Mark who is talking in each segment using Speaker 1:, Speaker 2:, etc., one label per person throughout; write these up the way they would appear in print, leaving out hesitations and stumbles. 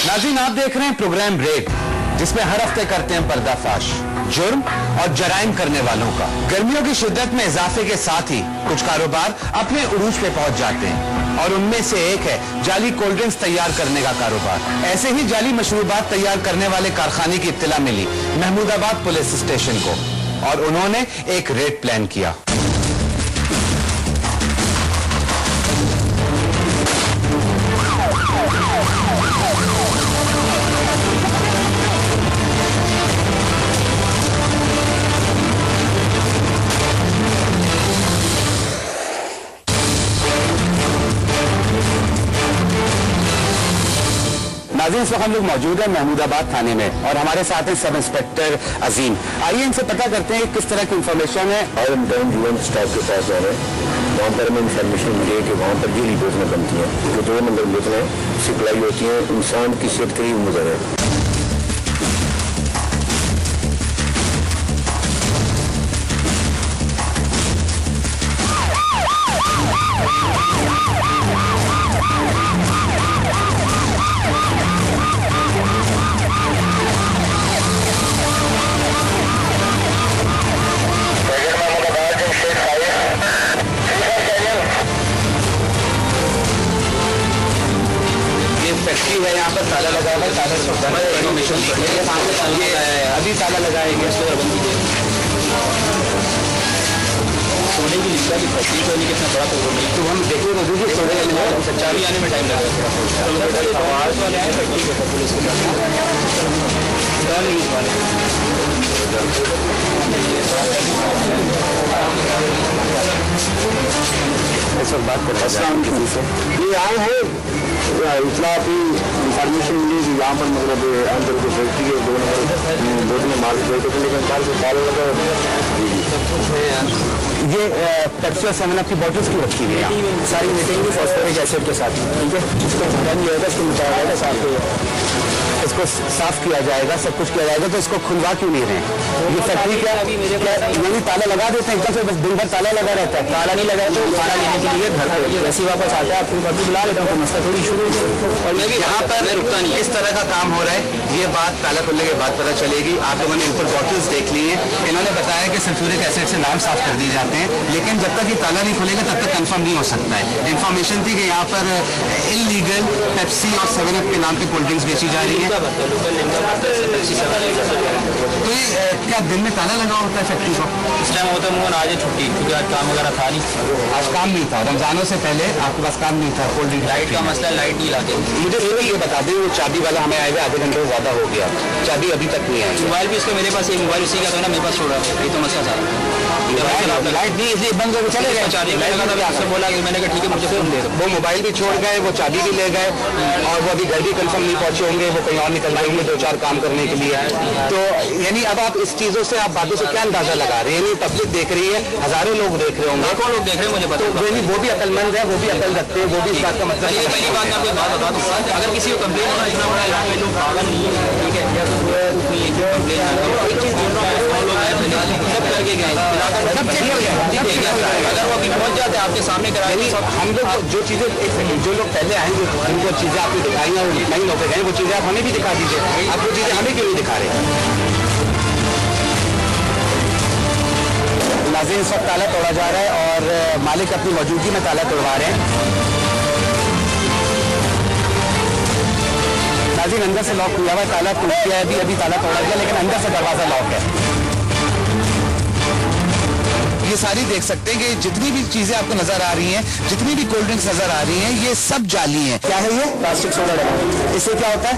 Speaker 1: नाज़रीन, आप देख रहे हैं प्रोग्राम रेड, जिसमें हर हफ्ते करते हैं पर्दाफाश जुर्म और जराइम करने वालों का। गर्मियों की शिद्दत में इजाफे के साथ ही कुछ कारोबार अपने उरूज पे पहुंच जाते हैं और उनमें से एक है जाली कोल्ड ड्रिंक्स तैयार करने का कारोबार। ऐसे ही जाली मशरूबात तैयार करने वाले कारखाने की इत्तला मिली महमूदाबाद पुलिस स्टेशन को और उन्होंने एक रेड प्लान किया। नाज़रीन, इस वक्त हम लोग मौजूद हैं महमूदाबाद थाने में और हमारे साथ हैं सब इंस्पेक्टर अजीम। आइए इनसे पता करते हैं किस तरह की इंफॉर्मेशन है।
Speaker 2: और हम टाउन जीवन स्टॉक के पास आ रहे हैं, वहाँ पर हमें इंफॉर्मेशन मिली है कि वहाँ पर जेली बोतलें बनती हैं। जो 2 नंबर बोतलें सप्लाई होती हैं, इंसान की सेहत के लिए मुज़र है।
Speaker 1: फैक्ट्री है, यहाँ पर ताला लगा हुआ है, ताला अभी ताला लगाएंगे। सोने की लिखा की फैक्ट्री होने कितना बड़ा प्रॉब्लम है, तो हम देखिए तो देखिए सोने चाबी आने में टाइम लगेगा। आवाज वाले आए फैक्ट्री के पुलिस के इस वक्त बात कर रहे हैं किसी से।
Speaker 2: ये आए हैं, इतना भी इंफॉर्मेशन मिली कि यहाँ पर मतलब अंदर जो फैक्ट्री है 2 नंबर बोतलें माल देते थे, लेकिन साल से ताला लगा।
Speaker 1: ये पेप्सी और 7 अप की बॉटल्स की रखी हुई है, सारी मीटिंग भी फॉस्फोरिक एसिड के साथ, ठीक है। इसको बंद जाएगा, इसको निकाला जाएगा, साफ इसको साफ किया जाएगा, सब कुछ किया जाएगा। तो इसको खुलवा क्यों नहीं रहे हैं? ये फैक्ट्री क्या नहीं ताला लगा देते हैं एकदम से, बस दिन भर ताला लगा रहता है। ताला नहीं लगा तो खाना लेने के लिए घर पर वैसे वापस आता है, आपको बाकी बुला लेता हूँ, मसला थोड़ी शुरू हो। और मैं भी यहाँ पर रुकता नहीं, इस तरह का काम हो रहा है। ये बात ताला खुलने के बाद पता चलेगी। आप लोगों ने ऊपर बॉटल्स देख ली है, इन्होंने बताया कि सल्फ्यूरिक एसिड से नाम साफ कर दिए जाते हैं, लेकिन जब तक ये ताला नहीं खुलेगा तब तक कंफर्म नहीं हो सकता है। इन्फॉर्मेशन थी कि यहाँ पर इलीगल पेप्सी और 7 अप के नाम पे कोल्ड ड्रिंक्स बेची जा रही है। तो ये क्या दिन में ताला लगा होता है फैक्ट्री को?
Speaker 3: इस टाइम होता है आज छुट्टी, क्योंकि आज काम वगैरह था नहीं।
Speaker 1: आज काम नहीं था, रमजानों से पहले आपके पास काम नहीं था। कोल्ड ड्रिंक
Speaker 3: लाइट का मसला, लाइट नहीं लाते।
Speaker 1: मुझे ये बता दें, वो चाबी वाला हमें आए हुए आधे घंटे से ज्यादा हो गया, चाबी अभी तक नहीं आई।
Speaker 3: मोबाइल भी इसका मेरे पास, ये मोबाइल उसी का था ना, मेरे पास छोड़ा, ये तो मसला था।
Speaker 1: लाइट नहीं इसलिए बंद करके चले गए।
Speaker 3: बोला कि मैंने कहा ठीक है मुझे फोन दे दो।
Speaker 1: वो मोबाइल भी छोड़ गए, वो चाबी भी ले गए और वो अभी घर भी कंफर्म नहीं पहुंचे होंगे, वो कहीं और निकल रहे होंगे 2-4 काम करने के लिए। तो यानी अब आप इस चीजों से, आप बातों से क्या अंदाजा लगा रहे हैं? यानी पब्लिक देख रही है, हजारों लोग देख रहे होंगे।
Speaker 3: लाखों लोग देख रहे हैं, मुझे पता
Speaker 1: है। वो भी अकलमंद है, वो भी अकल रखते हैं, वो भी इस बात का मतलब
Speaker 3: है। पहली बात मैं आपको बात बता दूँ, अगर किसी को कंप्लेन होना, इतना बड़ा इलाका में लोग पागल नहीं है, ठीक है, या तो सब करके गए, अगर वो अभी पहुंच जाते आपके सामने कराएंगे।
Speaker 1: हम लोग जो चीजें, जो लोग पहले आएंगे, जिनको चीजें आपको दिखाई और नहीं लोग गए, वो चीजें आप हमें भी दिखा दीजिए। आप वो चीजें हमें क्यों नहीं दिखा रहे? नाज़रीन, इस वक्त ताला तोड़ा जा रहा है और मालिक अपनी मौजूदगी में ताला तोड़वा रहे हैं। नाज़रीन, अंदर से लॉक हुआ हुआ, ताला टूट गया है, अभी ताला तोड़ा गया, लेकिन अंदर से दरवाजा लॉक है। ये सारी देख सकते हैं कि जितनी भी चीजें आपको नजर आ रही हैं, जितनी भी कोल्ड ड्रिंक्स नजर आ रही हैं, ये सब जाली हैं। क्या है ये? प्लास्टिक सोडा डब्बा। इससे क्या होता है?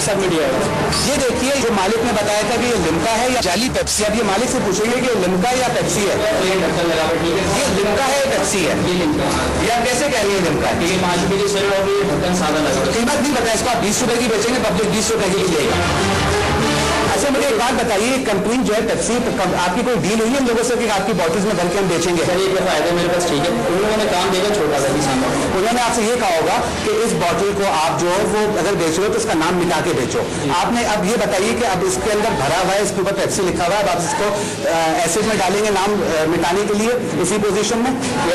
Speaker 1: सब मीडिया। ये देखिए, जो मालिक ने बताया था कि ये लिम्का है या जाली पेप्सी। अब ये मालिक से पूछेंगे कि लिम्का या पेप्सी है। ये लिम्का है या पेप्सी है? ये लिम्का। ये आप कैसे कह रही है लिम्का?
Speaker 3: 5 रुपए की सेल और ढक्कन सादा लगा।
Speaker 1: कीमत नहीं बताया इसको, आप 20 रुपए की बेचेंगे, पब्लिक 20 रुपए की लेगा। अच्छा, मुझे एक बात बताइए, कंपनी जो है पेप्सी, आपकी कोई डील हुई है इन लोगों से कि आपकी बॉटल्स में भर के हम बेचेंगे?
Speaker 3: सर एक दफ़ा आया था मेरे पास, ठीक है, उन लोगों ने काम देगा छोटा सा किसान।
Speaker 1: उन्होंने आपसे ये कहा होगा कि इस बॉटल को आप जो है वो अगर बेच रहे हो तो इसका नाम मिटा के बेचो। आपने अब ये बताइए कि अब इसके अंदर भरा हुआ है, इसके ऊपर पेप्सी लिखा हुआ है, अब आप इसको एसिड में डालेंगे नाम मिटाने के लिए इसी पोजीशन में?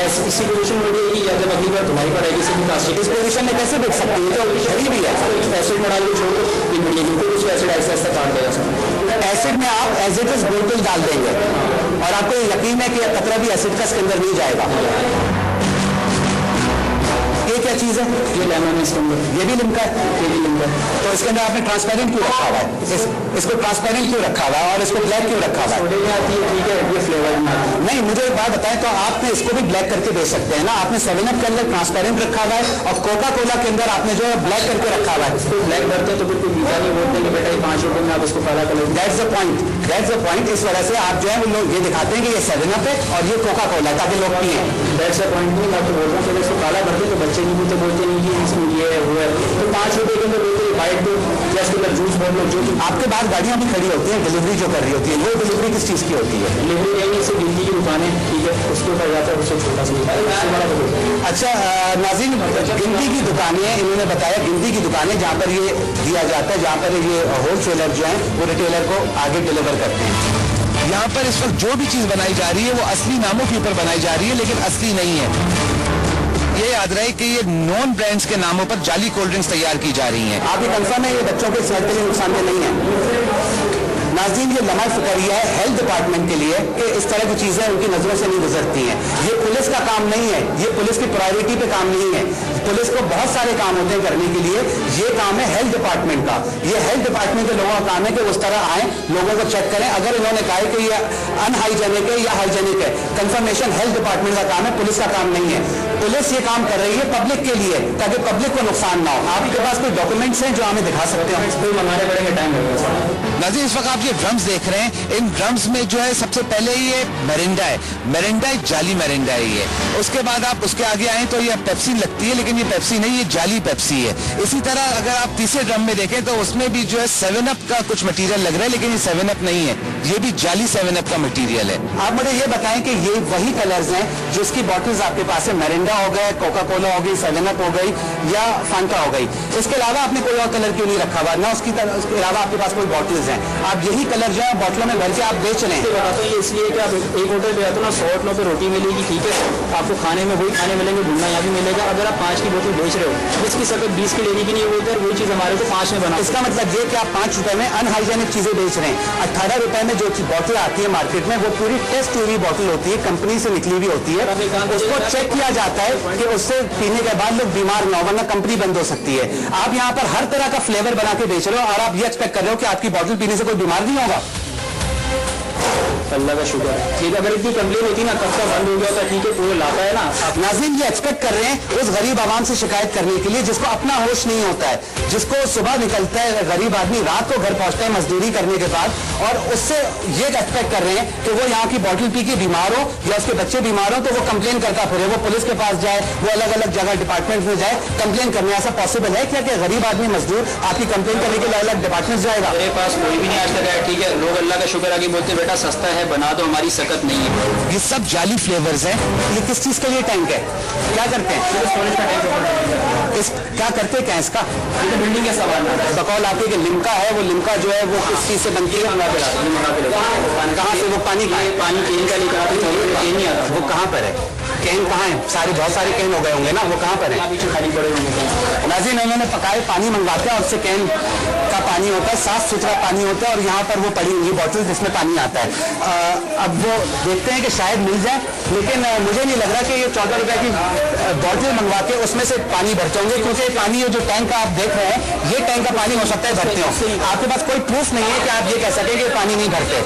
Speaker 3: इसी पोजीशन में रहेगी या जब अगली बार तुम्हारी पर आएगी इसी प्लास्टिक
Speaker 1: इस पोजीशन में कैसे बेच सकते हैं? तो शरीर भी है,
Speaker 3: एसिड में डाल के छोड़ दो, बिल्कुल उसको एसिड ऐसा ऐसा काट देगा सर।
Speaker 1: एसिड में आप एज इट इज बोतल डाल देंगे और आपको यकीन है कि कतरा भी एसिड का इसके अंदर नहीं जाएगा। ये क्या चीज है?
Speaker 3: ये लेमन है इसके अंदर,
Speaker 1: ये भी लिम्का है,
Speaker 3: ये भी लिम्का है।
Speaker 1: तो इसके अंदर आपने ट्रांसपेरेंट क्यों रखा हुआ है? इसको ट्रांसपेरेंट क्यों रखा हुआ है और इसको ब्लैक क्यों रखा हुआ है?
Speaker 3: सोडे में आती है, ठीक है, ये फ्लेवर में आती है।
Speaker 1: नहीं, मुझे एक बात बताएं, तो आपने इसको भी ब्लैक करके बेच सकते हैं ना? आपने 7up के अंदर ट्रांसपेरेंट रखा हुआ है और कोका कोला के अंदर आपने जो है ब्लैक करके रखा हुआ है।
Speaker 3: इसको ब्लैक करते हैं तो बिल्कुल मीठा नहीं बोलते कि बेटा ये 5 रुपए में आप इसको काला colour.
Speaker 1: That's the point, that's the point. इस वजह से आप जो है वो लोग ये दिखाते हैं कि ये 7up है और ये कोका कोला है ताकि लोग पिए।
Speaker 3: दैट्स द पॉइंट नहीं, मैं तो बोल रहा हूँ कि इसको काला करते तो बच्चे नहीं बोलते नहीं कि इसमें ये है वो है, तो 5 रुपए के अंदर बोलते वाइट दो या इसके अंदर जूस बोल लो। जो कि
Speaker 1: आपके बाद गाड़ियां भी खड़ी होती हैं डिलीवरी जो कर रही होती है, वो डिलीवरी किस चीज की होती है?
Speaker 3: डिलीवरी रहेगी इससे गिनती की दुकानें, ठीक है, उसके ऊपर जाता है, उससे छोटा सा।
Speaker 1: अच्छा नाज़रीन, गिनती की दुकानें, इन्होंने बताया गिनती की दुकानें जहाँ पर ये दिया जाता है, जहाँ पर ये होलसेलर जो हैं वो रिटेलर को आगे डिलीवर करते हैं। यहाँ पर इस वक्त जो भी चीज बनाई जा रही है वो असली नामों के ऊपर बनाई जा रही है, लेकिन असली नहीं है। ये याद रहे कि ये नॉन ब्रांड्स के नामों पर जाली कोल्ड ड्रिंक्स तैयार की जा रही हैं। आप ये कंफर्म है ये बच्चों के सेहत के लिए नुकसानदेह नहीं है? नाज़रीन, ये लम्हा फिक्रिया है हेल्थ डिपार्टमेंट के लिए कि इस तरह की चीजें उनकी नजरों से नहीं गुजरती हैं। ये पुलिस का काम नहीं है, ये पुलिस की प्रायोरिटी पे काम नहीं है। पुलिस को बहुत सारे काम होते हैं करने के लिए, ये काम है हेल्थ डिपार्टमेंट का। ये हेल्थ डिपार्टमेंट के लोगों का काम है कि उस तरह आए, लोगों को चेक करें। अगर इन्होंने कहा है कि ये अनहाइजेनिक है या हाइजेनिक है, कंफर्मेशन हेल्थ डिपार्टमेंट का काम है, पुलिस का काम नहीं है। पुलिस ये काम कर रही है पब्लिक के लिए ताकि पब्लिक को नुकसान ना हो। आपके पास कोई डॉक्यूमेंट्स हैं जो हमें दिखा सकते हो?
Speaker 3: मंगाने पड़ेंगे, टाइम लगेगा।
Speaker 1: नाज़रीन, इस वक्त आप ये ड्रम्स देख रहे हैं, इन ड्रम्स में जो है सबसे पहले ये मेरिंडा है, मेरिंडा एक जाली मेरिंडा है ये। उसके बाद आप उसके आगे आए तो ये पेप्सी लगती है, लेकिन ये पेप्सी नहीं, ये जाली पेप्सी है। इसी तरह अगर आप तीसरे ड्रम में देखें तो उसमें भी जो है 7up का कुछ मटेरियल लग रहा है, लेकिन ये 7up नहीं है, ये भी जाली 7up का मटेरियल है। आप मुझे ये बताएं कि ये वही कलर्स हैं जिसकी बॉटल्स आपके पास है, मेरिंडा हो गया, कोका कोला हो गई, 7up हो गई या फांटा हो गई। इसके अलावा आपने कोई और कलर क्यों नहीं रखा हुआ ना? उसके अलावा आपके पास कोई बॉटल्स हैं, आप यही कलर जो है बॉटलों में भर के आप बेच रहे हैं।
Speaker 3: बताता हूँ ये इसलिए कि आप एक होटल पे आते हो ना, 100 रुपये पे रोटी मिलेगी, ठीक है, आपको खाने में वही खाने मिलेंगे, घूमना यहाँ भी मिलेगा। अगर आप 5 की बोतल बेच रहे हो, जिसकी सकत 20 की लेनी भी नहीं है, वही चीज़ हमारे को 5 में बना।
Speaker 1: इसका मतलब ये कि आप 5 रुपए में अनहाइजेनिक चीजें बेच रहे हैं। 18 रुपए में जो बॉटल आती है मार्केट में वो पूरी टेस्ट हुई बोतल होती है, कंपनी से निकली हुई होती है। उसको चेक किया जाता है कि उससे पीने के बाद लोग बीमार ना हो, वरना कंपनी बंद हो सकती है। आप यहाँ पर हर तरह का फ्लेवर बना के बेच रहे हो और आप ये एक्सपेक्ट कर रहे हो कि आपकी बॉटल पीने से कोई बीमार नहीं होगा।
Speaker 3: अल्लाह का शुक्र है, ठीक है। अगर इतनी कंप्लेन होती ना कब का बंद हो गया होता, ठीक है, पूरे लाता है ना।
Speaker 1: नाज़रीन, ये एक्सपेक्ट कर रहे हैं उस गरीब आवाम से शिकायत करने के लिए जिसको अपना होश नहीं होता है, जिसको सुबह निकलता है गरीब आदमी, रात को घर पहुंचता है मजदूरी करने के बाद, और उससे ये एक्सपेक्ट कर रहे हैं कि वो यहाँ की बॉटल पी के बीमार हो या उसके बच्चे बीमार हो तो वो कंप्लेन करता फिरे, वो पुलिस के पास जाए, वो अलग अलग जगह डिपार्टमेंट में जाए कंप्लेन करने। ऐसा पॉसिबल है क्या कि गरीब आदमी मजदूर आपकी कंप्लेन करने के लिए अलग डिपार्टमेंट जाएगा?
Speaker 3: मेरे पास कोई भी नहीं आज तक आया, ठीक है। लोग अल्लाह का शुक्र आगे बोलते बेटा सस्ता है बना दो, हमारी सकत नहीं है।
Speaker 1: ये सब जाली फ्लेवर्स हैं। ये किस चीज के लिए टैंक है? क्या करते हैं? इस क्या करते क्या इसका?
Speaker 3: बिल्डिंग का सवाल है।
Speaker 1: बकौल आपके लिमका है, वो लिमका जो है वो किस चीज से बनती है? कहाँ से वो पानी का?
Speaker 3: पानी केन का लेकर आते, केन नहीं आता।
Speaker 1: वो कहाँ पर है? कैन कहाँ है? सारे बहुत सारे कैन हो गए होंगे ना, वो कहाँ पर है?
Speaker 3: पीछे खाली पड़े होंगे।
Speaker 1: नाज़रीन, उन्होंने पकाए पानी मंगवाते हैं और उससे कैन का पानी होता है, साफ सुथरा पानी होता है, और यहाँ पर वो पड़ी हुई बॉटल जिसमें पानी आता है। अब वो देखते हैं कि शायद मिल जाए, लेकिन मुझे नहीं लग रहा कि ये 14 रुपए की बॉटल मंगवा के उसमें से पानी भरते होंगे, क्योंकि पानी जो टैंक का आप देख रहे हैं ये टैंक का पानी हो सकता है भरते हो। आपके पास कोई प्रूफ नहीं है कि आप ये कह सकें कि पानी नहीं भरते।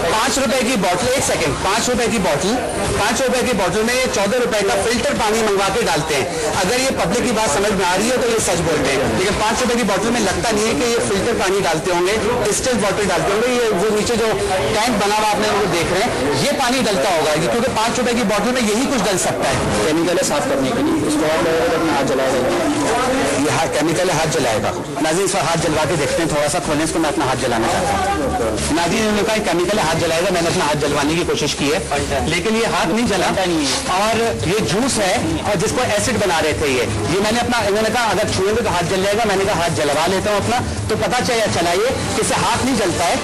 Speaker 1: 5 रुपए की बॉटल, 1 सेकेंड, 5 रुपए की बॉटल, 5 रुपए की बॉटल में 14 रुपए का फिल्टर पानी मंगवा के डालते हैं। अगर ये पब्लिक की बात समझ में आ रही है तो ये सच बोलते हैं, लेकिन 5 रुपए की बॉटल में लगता नहीं है कि ये फिल्टर पानी डालते होंगे, डिस्टिल्ड वाटर डालते होंगे। ये वो नीचे जो टैंक बना हुआ आपने वो देख रहे हैं, ये पानी डलता होगा, क्योंकि 5 रुपए की बॉटल में यही कुछ डल सकता है।
Speaker 3: केमिकल है साफ करने के लिए, उसको और हाथ जला देंगे।
Speaker 1: ये केमिकल है, हाथ जलाएगा। नाज़रीन इस हाथ जलवा के देखते हैं, थोड़ा सा खोलें इसको, मैं अपना हाथ जलाना चाहता हूँ। नाज़रीन इन्होंने कहा केमिकल है, हाथ जलाएगा। मैंने अपना हाथ जलवाने की कोशिश की है, लेकिन ये हाथ नहीं जला। और ये जूस है और जिसको एसिड बना रहे थे ये मैंने अपना, इन्होंने कहा अगर छुएंगे तो हाथ जल जाएगा। मैंने कहा हाथ जलवा लेता हूँ अपना, तो पता चला ये कि इससे हाथ नहीं जलता है।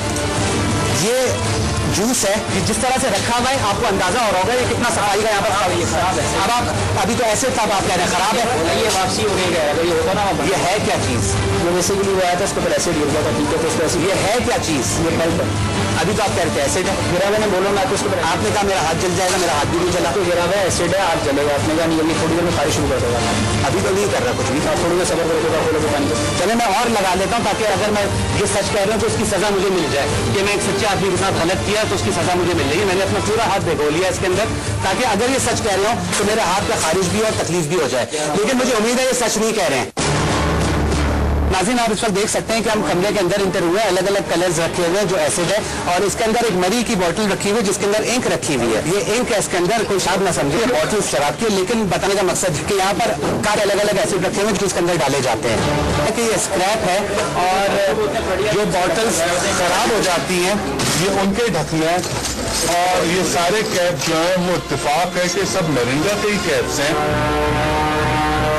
Speaker 1: ये जूस है कि जिस तरह से रखा हुआ है आपको अंदाजा हो रहा है ये कितना सफाई का यहाँ पर खराब है। अब आप अभी तो ऐसे था, आप कह रहे हैं खराब है, ये वापसी हो गई है। ये होता ना, ये है क्या चीज़? ये बेसिकली वो आया था, उसके ऊपर एसिड गिर गया था, ठीक है, तो उसको एसिड। ये है क्या चीज़? ये पल्प है। अभी तो आप कह रहे थे एसिड है, गिरा हुआ। मैं बोलो ना तो उसके ऊपर आपने कहा मेरा हाथ जल जाएगा, मेरा हाथ भी नहीं जला। तो गिरा हुआ एसिड है, हाथ जलेगा। आपने कहा नहीं, थोड़ी देर में खारिश शुरू कर देगा। अभी तो नहीं कर रहा कुछ भी, थोड़ी देर सबर करेगा, खोलो तो पानी। चले मैं और लगा लेता हूँ, ताकि अगर मैं ये सच कह रहा हूँ तो उसकी सजा मुझे मिल जाए कि मैं एक सच्चे आदमी के साथ गलत किया तो उसकी सजा मुझे मिल रही है। मैंने अपना पूरा हाथ भिगो लिया इसके अंदर, ताकि अगर ये सच कह रहे हो तो मेरे हाथ का खारिज भी और तकलीफ भी हो जाए। लेकिन मुझे उम्मीद है ये सच नहीं कह रहे हैं। नाज़रीन आप इस वक्त देख सकते हैं कि हम कमरे के अंदर इंटर हुए हैं, अलग अलग कलर्स रखे हुए हैं जो एसिड है, और इसके अंदर एक मरी की बोतल रखी हुई है जिसके अंदर इंक रखी हुई है। ये इंक है, इसके अंदर कोई शराब ना समझे, बोतल शराब की। लेकिन बताने का मकसद है कि यहाँ पर काफी अलग अलग एसिड रखे हुए हैं जो इसके अंदर डाले जाते हैं। कि ये स्क्रैप है और जो बोतल्स खराब हो जाती हैं
Speaker 4: ये उनके ढकने हैं, और ये सारे कैप जो हैं वो इत्तेफाक है कि सब मिरिंडा के ही कैप्स हैं।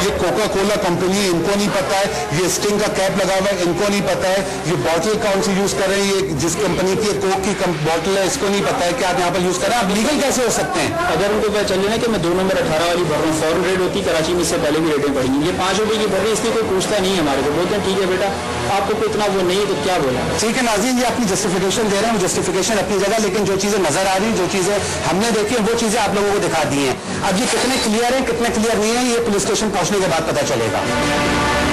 Speaker 4: ये कोका कोला कंपनी है, इनको नहीं पता है। ये स्टिंग का कैप लगा हुआ है, इनको नहीं पता है। ये बॉटल कौन सी यूज कर रहे हैं, ये जिस कंपनी की कोक की बॉटल है, इसको नहीं पता है कि आप यहाँ पर यूज कर रहे हैं। आप लीगल कैसे हो सकते हैं?
Speaker 3: अगर उनको पता चल ना कि मैं 2 नंबर 18 वाली भर रहा हूँ, फॉरन रेट होती कराची में, इससे पहले भी रेटें पड़ेंगी। ये 5 रुपए की भर रही है, इसलिए कोई पूछता नहीं है हमारे को। बोलते हैं ठीक है बेटा, आपको कोई इतना वो नहीं है तो क्या बोला।
Speaker 1: ठीक है नाज़रीन, ये अपनी जस्टिफिकेशन दे रहे हैं, जस्टिफिकेशन अपनी जगह, लेकिन जो चीजें नजर आ रही, जो चीजें हमने देखी है वो चीजें आप लोगों को दिखा दी हैं। अब ये कितने क्लियर है कितने क्लियर नहीं है, ये पुलिस स्टेशन पहुंचने के बाद पता चलेगा।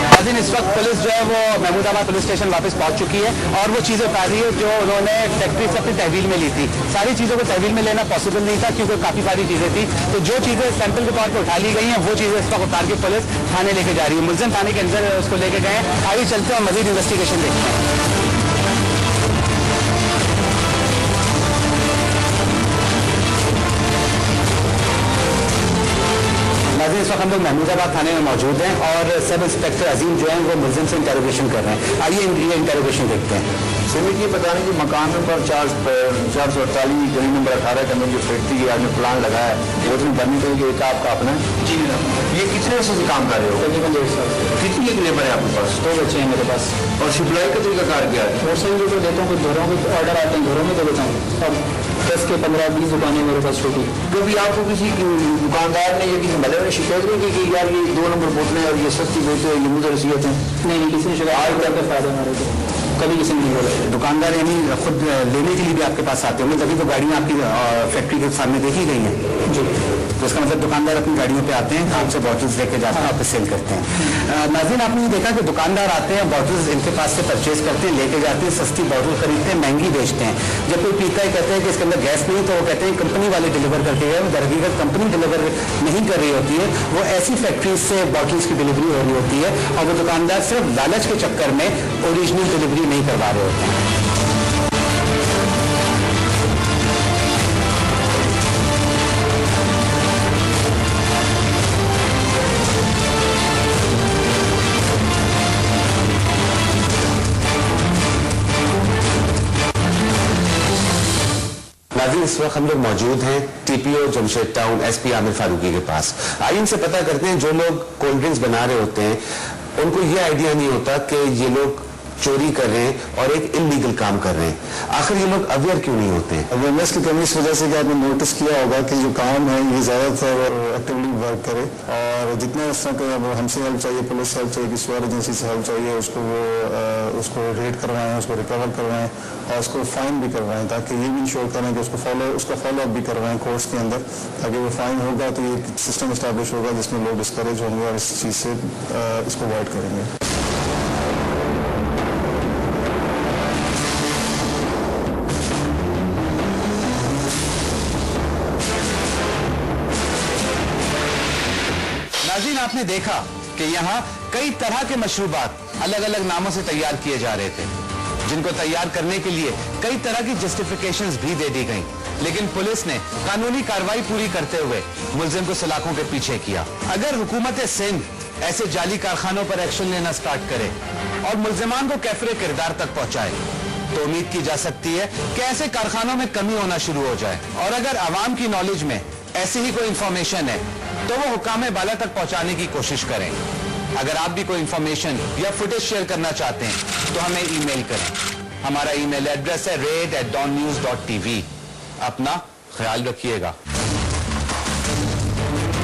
Speaker 1: नाज़रीन इस वक्त पुलिस जो है वो महमूदाबाद पुलिस स्टेशन वापस पहुंच चुकी है और वो चीजें उठा रही है जो उन्होंने फैक्ट्री से अपनी तहवील में ली थी। सारी चीजों को तहवील में लेना पॉसिबल नहीं था क्योंकि काफी सारी चीजें थी, तो जो चीजें सैंपल के तौर पर उठा ली गई हैं वो चीजें इस वक्त उतार के पुलिस थाने लेके जा रही है। मुलजिम थाने के अंदर उसको लेके गए हैं। आगे चलते हैं और मजीद इन्वेस्टिगेशन देखते हैं। नाज़रीन इस वक्त हम लोग महमूदाबाद थाने में मौजूद हैं और सब इंस्पेक्टर अजीम जो हैं वो मुलजिम से इंटरोगेशन कर रहे हैं। आइए ये इंटरोगेशन देखते हैं।
Speaker 2: सिमिट ये बताने कि मकान नंबर 448 गली नंबर 18 के अंदर जो फैक्ट्री है आपने प्लान लगाया है वो तो बनने के लिए आपका अपना है?
Speaker 3: जी मेरा।
Speaker 2: ये कितने वर्ष से काम कर रहे हो?
Speaker 3: तकरीबन 1.5 साल।
Speaker 2: कितनी एक लेबर है आपके पास?
Speaker 3: 2 बच्चे हैं मेरे पास।
Speaker 2: और सप्लाई का तरीका कार क्या है?
Speaker 3: और सही जो देता हूँ, कुछ घरों के ऑर्डर आते हैं, घरों में दे देता हूँ। अब 10 के 15-20 दुकानें मेरे पास छोटी।
Speaker 2: कभी आपको किसी दुकानदार ने या किसी मले ने शिकायत नहीं की कि यार ये 2 नंबर बोतलें और ये सस्ती बोतलें ये मुझे रसीयत है?
Speaker 3: नहीं, किसी ने शिकायत आज तक फायदा हमारे को कभी किसी ने नहीं बोला।
Speaker 1: दुकानदार यानी खुद लेने के लिए भी आपके पास आते होंगे, तभी तो गाड़ियाँ आपकी फैक्ट्री के सामने देखी गई हैं जी। तो इसका मतलब दुकानदार अपनी गाड़ियों पे आते हैं, आपसे बॉटल्स लेके जाते हैं, आपसे सेल करते हैं। नाज़रीन आपने ये देखा कि दुकानदार आते हैं, बॉटल्स इनके पास से परचेज करते हैं, लेके जाते हैं, सस्ती बॉटल खरीदते हैं, महंगी बेचते हैं। जब कोई पीता है कहते हैं कि इसके अंदर गैस नहीं, तो वो कहते हैं कंपनी वाले डिलीवर करके गए। दरहकीकत कंपनी डिलीवर नहीं कर रही होती है, वो ऐसी फैक्ट्रीज से बॉटल्स की डिलीवरी हो रही होती है और वो दुकानदार सिर्फ लालच के चक्कर में ओरिजिनल डिलीवरी नहीं करवा रहे होते हैं। नाज़रीन इस वक्त हम लोग मौजूद हैं TPO Jamshed town SP Aamir Farooqui के पास। आइए इनसे पता करते हैं, जो लोग कोल्ड ड्रिंक्स बना रहे होते हैं उनको ये आइडिया नहीं होता कि ये लोग चोरी कर रहे हैं और एक इलीगल काम कर रहे हैं। आखिर ये लोग अवेयर क्यों नहीं होते हैं?
Speaker 5: अवेयरनेस की कमी इस वजह से कि आपने नोटिस किया होगा कि जो काम है ये ज्यादातर एक्टिवली वर्क करे और जितना इस तरह का हमसे हेल्प चाहिए, पुलिस हेल्प चाहिए, किसी और एजेंसी से हेल्प चाहिए, उसको रेड करवाएं, उसको रिकवर करवाएं और उसको फाइन भी करवाएं, ताकि ये भी इंश्योर करें कि उसका फॉलो अप भी करवाएं कोर्ट्स के अंदर, ताकि वो फाइन होगा तो ये सिस्टम इस्टेब्लिश होगा जिसमें लोग डिस्करेज होंगे और इस चीज़ से इसको अवॉइड करेंगे।
Speaker 1: नाज़रीन आपने देखा कि यहाँ कई तरह के मशरूबात अलग अलग नामों से तैयार किए जा रहे थे, जिनको तैयार करने के लिए कई तरह की जस्टिफिकेशंस भी दे दी गई, लेकिन पुलिस ने कानूनी कार्रवाई पूरी करते हुए मुलजिम को सलाखों के पीछे किया। अगर हुकूमत सिंध ऐसे जाली कारखानों पर एक्शन लेना स्टार्ट करे और मुल्जिमान को कैफरे किरदार तक पहुंचाए तो उम्मीद की जा सकती है कि ऐसे कारखानों में कमी होना शुरू हो जाए। और अगर आवाम की नॉलेज में ऐसी ही कोई इंफॉर्मेशन है तो वो हुकाम बाला तक पहुंचाने की कोशिश करें। अगर आप भी कोई इंफॉर्मेशन या फुटेज शेयर करना चाहते हैं तो हमें ईमेल करें। हमारा ईमेल एड्रेस है raid@dawnnews.tv। अपना ख्याल रखिएगा।